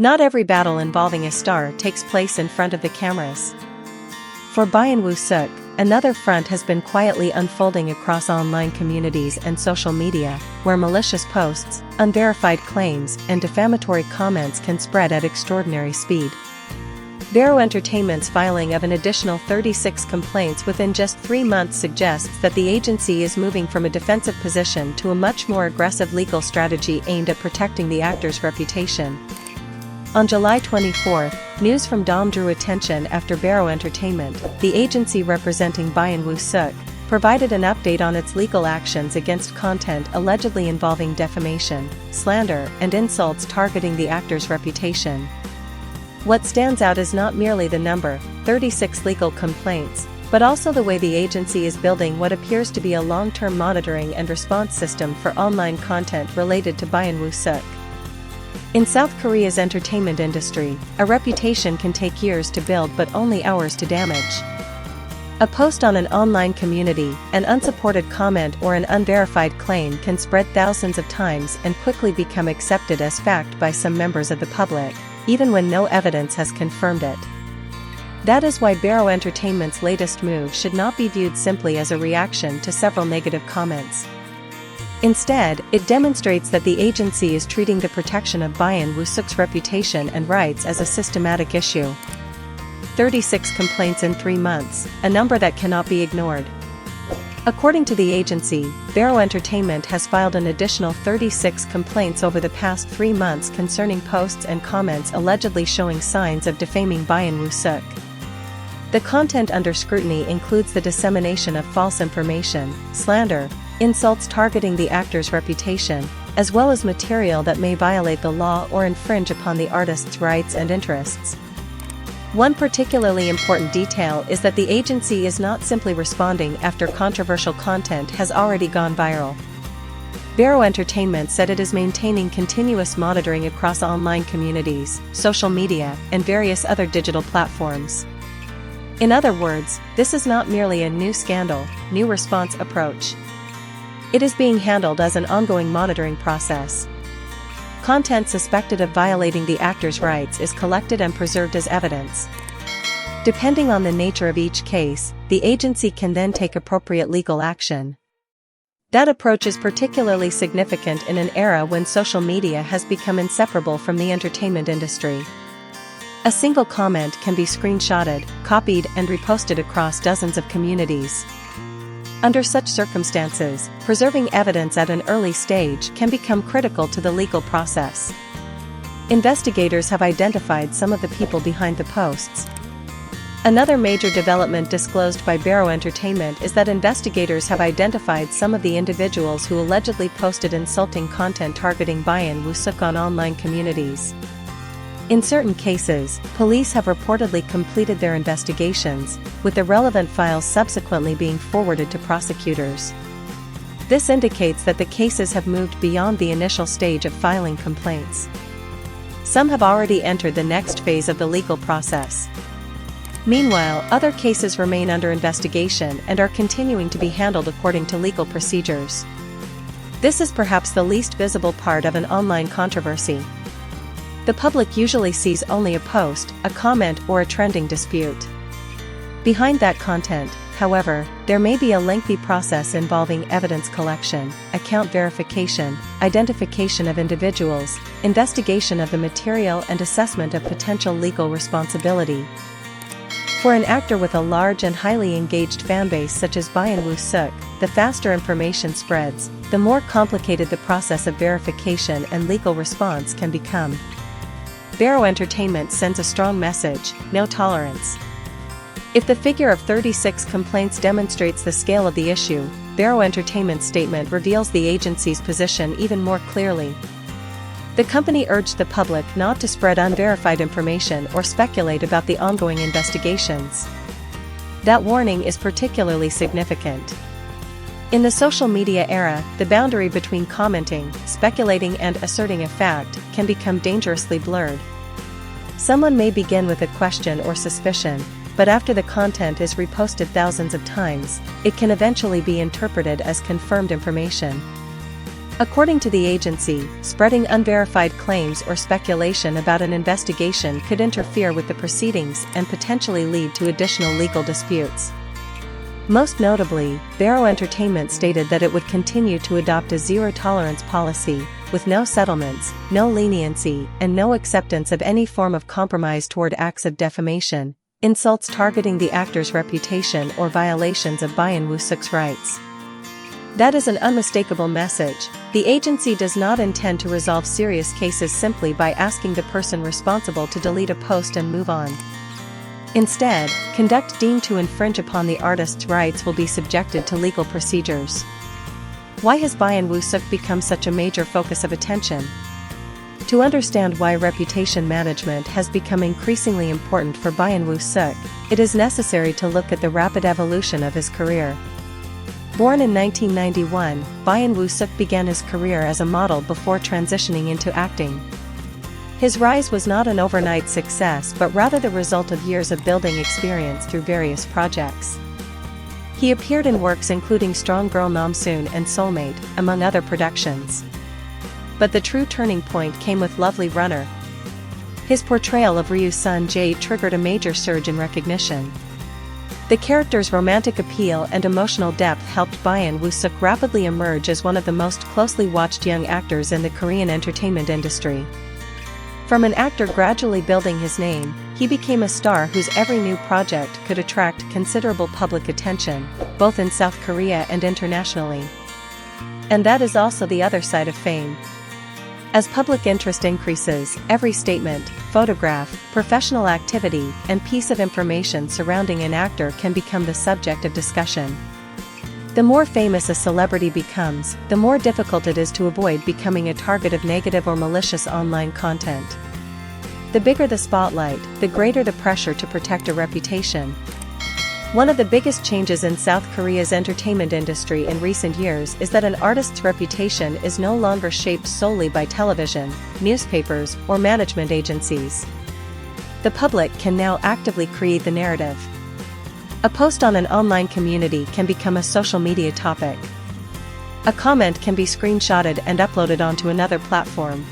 Not every battle involving a star takes place in front of the cameras. For Byeon Woo Seok, another front has been quietly unfolding across online communities and social media, where malicious posts, unverified claims, and defamatory comments can spread at extraordinary speed. Baro Entertainment's filing of an additional 36 complaints within just 3 months suggests that the agency is moving from a defensive position to a much more aggressive legal strategy aimed at protecting the actor's reputation. On July 24, news from DOM drew attention after Baro Entertainment, the agency representing Byeon Woo Seok, provided an update on its legal actions against content allegedly involving defamation, slander, and insults targeting the actor's reputation. What stands out is not merely the number, 36 legal complaints, but also the way the agency is building what appears to be a long-term monitoring and response system for online content related to Byeon Woo Seok. In South Korea's entertainment industry, a reputation can take years to build but only hours to damage. A post on an online community, an unsupported comment, or an unverified claim can spread thousands of times and quickly become accepted as fact by some members of the public, even when no evidence has confirmed it. That is why Baro Entertainment's latest move should not be viewed simply as a reaction to several negative comments. Instead, it demonstrates that the agency is treating the protection of Byeon Woo Seok's reputation and rights as a systematic issue. 36 complaints in 3 months, a number that cannot be ignored. According to the agency, Baro Entertainment has filed an additional 36 complaints over the past 3 months concerning posts and comments allegedly showing signs of defaming Byeon Woo Seok. The content under scrutiny includes the dissemination of false information, slander, insults targeting the actor's reputation, as well as material that may violate the law or infringe upon the artist's rights and interests. One particularly important detail is that the agency is not simply responding after controversial content has already gone viral. Baro Entertainment said it is maintaining continuous monitoring across online communities, social media, and various other digital platforms. In other words, this is not merely a new scandal, new response approach. It is being handled as an ongoing monitoring process. Content suspected of violating the actor's rights is collected and preserved as evidence. Depending on the nature of each case, the agency can then take appropriate legal action. That approach is particularly significant in an era when social media has become inseparable from the entertainment industry. A single comment can be screenshotted, copied, and reposted across dozens of communities. Under such circumstances, preserving evidence at an early stage can become critical to the legal process. Investigators have identified some of the people behind the posts. Another major development disclosed by Baro Entertainment is that investigators have identified some of the individuals who allegedly posted insulting content targeting Byeon Woo Seok on online communities. In certain cases, police have reportedly completed their investigations, with the relevant files subsequently being forwarded to prosecutors. This indicates that the cases have moved beyond the initial stage of filing complaints. Some have already entered the next phase of the legal process. Meanwhile, other cases remain under investigation and are continuing to be handled according to legal procedures. This is perhaps the least visible part of an online controversy. The public usually sees only a post, a comment, or a trending dispute. Behind that content, however, there may be a lengthy process involving evidence collection, account verification, identification of individuals, investigation of the material, and assessment of potential legal responsibility. For an actor with a large and highly engaged fanbase such as Byeon Woo Seok, the faster information spreads, the more complicated the process of verification and legal response can become. Baro Entertainment sends a strong message: no tolerance. If the figure of 36 complaints demonstrates the scale of the issue, Baro Entertainment's statement reveals the agency's position even more clearly. The company urged the public not to spread unverified information or speculate about the ongoing investigations. That warning is particularly significant. In the social media era, the boundary between commenting, speculating, and asserting a fact can become dangerously blurred. Someone may begin with a question or suspicion, but after the content is reposted thousands of times, it can eventually be interpreted as confirmed information. According to the agency, spreading unverified claims or speculation about an investigation could interfere with the proceedings and potentially lead to additional legal disputes. Most notably, Baro Entertainment stated that it would continue to adopt a zero-tolerance policy, with no settlements, no leniency, and no acceptance of any form of compromise toward acts of defamation, insults targeting the actor's reputation or violations of Byeon Woo Seok's rights. That is an unmistakable message. The agency does not intend to resolve serious cases simply by asking the person responsible to delete a post and move on. Instead, conduct deemed to infringe upon the artist's rights will be subjected to legal procedures. Why has Byeon Woo Seok become such a major focus of attention? To understand why reputation management has become increasingly important for Byeon Woo Seok, it is necessary to look at the rapid evolution of his career. Born in 1991, Byeon Woo Seok began his career as a model before transitioning into acting. His rise was not an overnight success but rather the result of years of building experience through various projects. He appeared in works including Strong Girl Namsoon and Soulmate, among other productions. But the true turning point came with Lovely Runner. His portrayal of Ryu's son Jade triggered a major surge in recognition. The character's romantic appeal and emotional depth helped Byeon Woo Seok rapidly emerge as one of the most closely watched young actors in the Korean entertainment industry. From an actor gradually building his name, he became a star whose every new project could attract considerable public attention, both in South Korea and internationally. And that is also the other side of fame. As public interest increases, every statement, photograph, professional activity, and piece of information surrounding an actor can become the subject of discussion. The more famous a celebrity becomes, the more difficult it is to avoid becoming a target of negative or malicious online content. The bigger the spotlight, the greater the pressure to protect a reputation. One of the biggest changes in South Korea's entertainment industry in recent years is that an artist's reputation is no longer shaped solely by television, newspapers, or management agencies. The public can now actively create the narrative. A post on an online community can become a social media topic. A comment can be screenshotted and uploaded onto another platform.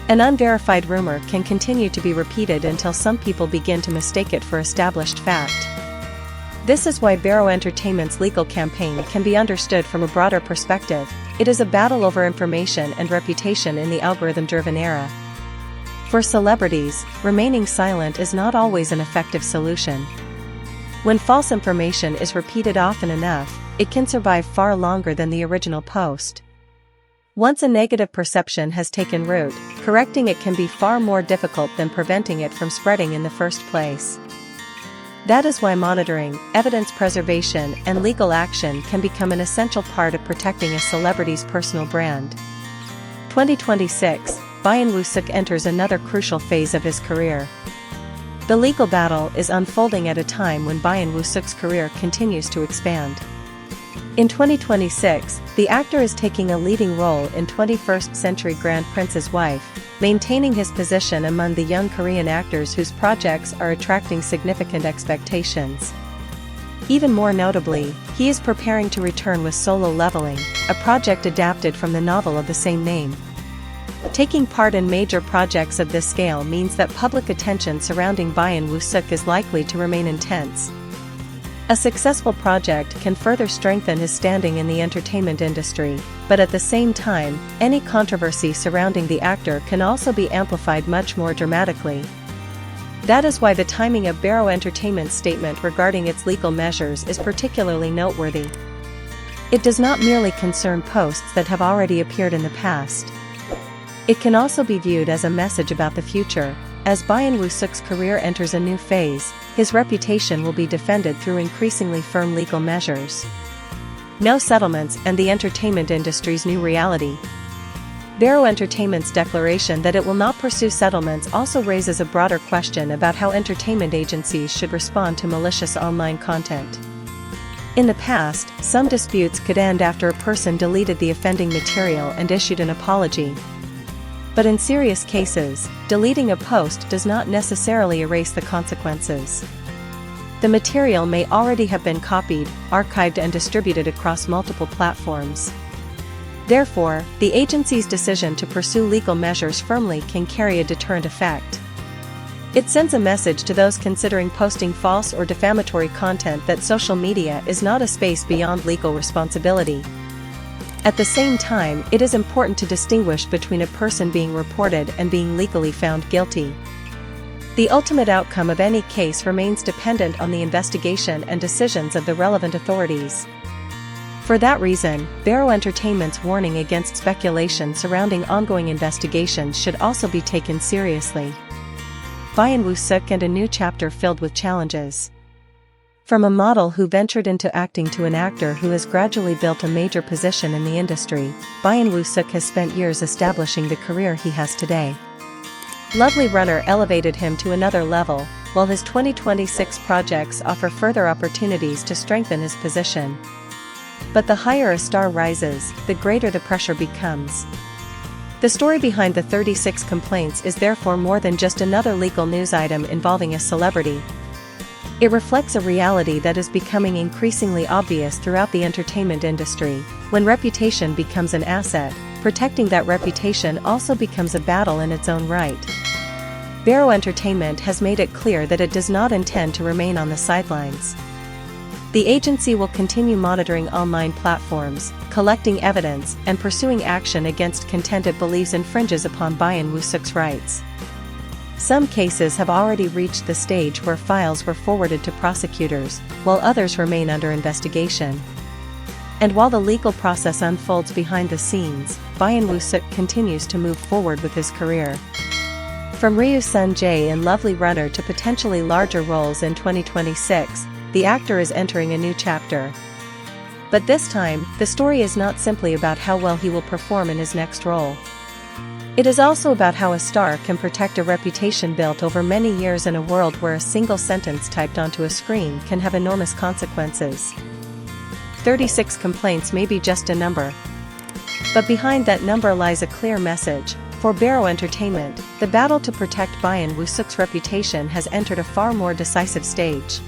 An unverified rumor can continue to be repeated until some people begin to mistake it for established fact. This is why Baro Entertainment's legal campaign can be understood from a broader perspective. It is a battle over information and reputation in the algorithm-driven era. For celebrities, remaining silent is not always an effective solution. When false information is repeated often enough, it can survive far longer than the original post. Once a negative perception has taken root, correcting it can be far more difficult than preventing it from spreading in the first place. That is why monitoring, evidence preservation, and legal action can become an essential part of protecting a celebrity's personal brand. 2026, Byeon Woo Seok enters another crucial phase of his career. The legal battle is unfolding at a time when Byeon Woo Seok's career continues to expand. In 2026, the actor is taking a leading role in 21st Century Grand Prince's Wife, maintaining his position among the young Korean actors whose projects are attracting significant expectations. Even more notably, he is preparing to return with Solo Leveling, a project adapted from the novel of the same name. Taking part in major projects of this scale means that public attention surrounding Byeon Woo Seok is likely to remain intense. A successful project can further strengthen his standing in the entertainment industry, but at the same time, any controversy surrounding the actor can also be amplified much more dramatically. That is why the timing of Baro Entertainment's statement regarding its legal measures is particularly noteworthy. It does not merely concern posts that have already appeared in the past. It can also be viewed as a message about the future. As Byeon Woo Seok's career enters a new phase, his reputation will be defended through increasingly firm legal measures. No settlements and the entertainment industry's new reality. Baro Entertainment's declaration that it will not pursue settlements also raises a broader question about how entertainment agencies should respond to malicious online content. In the past, some disputes could end after a person deleted the offending material and issued an apology. But in serious cases, deleting a post does not necessarily erase the consequences. The material may already have been copied, archived, and distributed across multiple platforms. Therefore, the agency's decision to pursue legal measures firmly can carry a deterrent effect. It sends a message to those considering posting false or defamatory content that social media is not a space beyond legal responsibility. At the same time, it is important to distinguish between a person being reported and being legally found guilty. The ultimate outcome of any case remains dependent on the investigation and decisions of the relevant authorities. For that reason, Baro Entertainment's warning against speculation surrounding ongoing investigations should also be taken seriously. Byeon Woo Seok and a new chapter filled with challenges. From a model who ventured into acting to an actor who has gradually built a major position in the industry, Byeon Woo Seok has spent years establishing the career he has today. Lovely Runner elevated him to another level, while his 2026 projects offer further opportunities to strengthen his position. But the higher a star rises, the greater the pressure becomes. The story behind the 36 complaints is therefore more than just another legal news item involving a celebrity. It reflects a reality that is becoming increasingly obvious throughout the entertainment industry. When reputation becomes an asset, protecting that reputation also becomes a battle in its own right. Baro Entertainment has made it clear that it does not intend to remain on the sidelines. The agency will continue monitoring online platforms, collecting evidence, and pursuing action against content it believes infringes upon Byeon Woo Seok's rights. Some cases have already reached the stage where files were forwarded to prosecutors, while others remain under investigation. And while the legal process unfolds behind the scenes, Byeon Woo Seok continues to move forward with his career. From Ryu Sun-jae in Lovely Runner to potentially larger roles in 2026, the actor is entering a new chapter. But this time, the story is not simply about how well he will perform in his next role. It is also about how a star can protect a reputation built over many years in a world where a single sentence typed onto a screen can have enormous consequences. 36 complaints may be just a number. But behind that number lies a clear message. For Baro Entertainment, the battle to protect Byeon Woo Seok's reputation has entered a far more decisive stage.